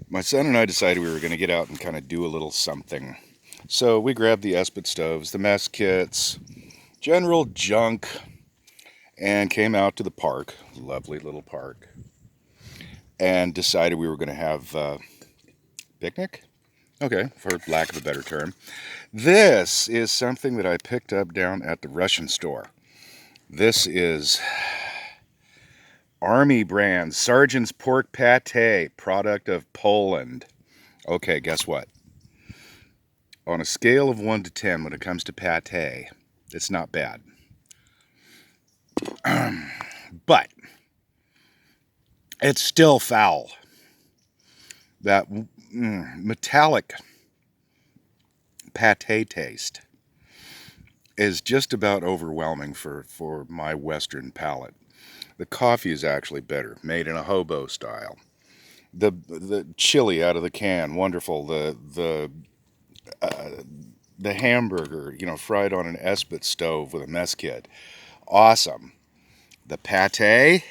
My son and I decided we were going to get out and kind of do a little something. So we grabbed the Esbit stoves, the mess kits, general junk, and came out to the park, lovely little park, and decided we were going to have a picnic? Okay, for lack of a better term. This is something that I picked up down at the Russian store. This is Army brand Sergeant's Pork Pate, product of Poland. Okay, guess what? On a scale of 1 to 10 when it comes to pate, it's not bad. But it's still foul. That metallic pate taste is just about overwhelming for my Western palate. The coffee is actually better, made in a hobo style. The chili out of the can, wonderful. The hamburger, fried on an Esbit stove with a mess kit, awesome. The pate,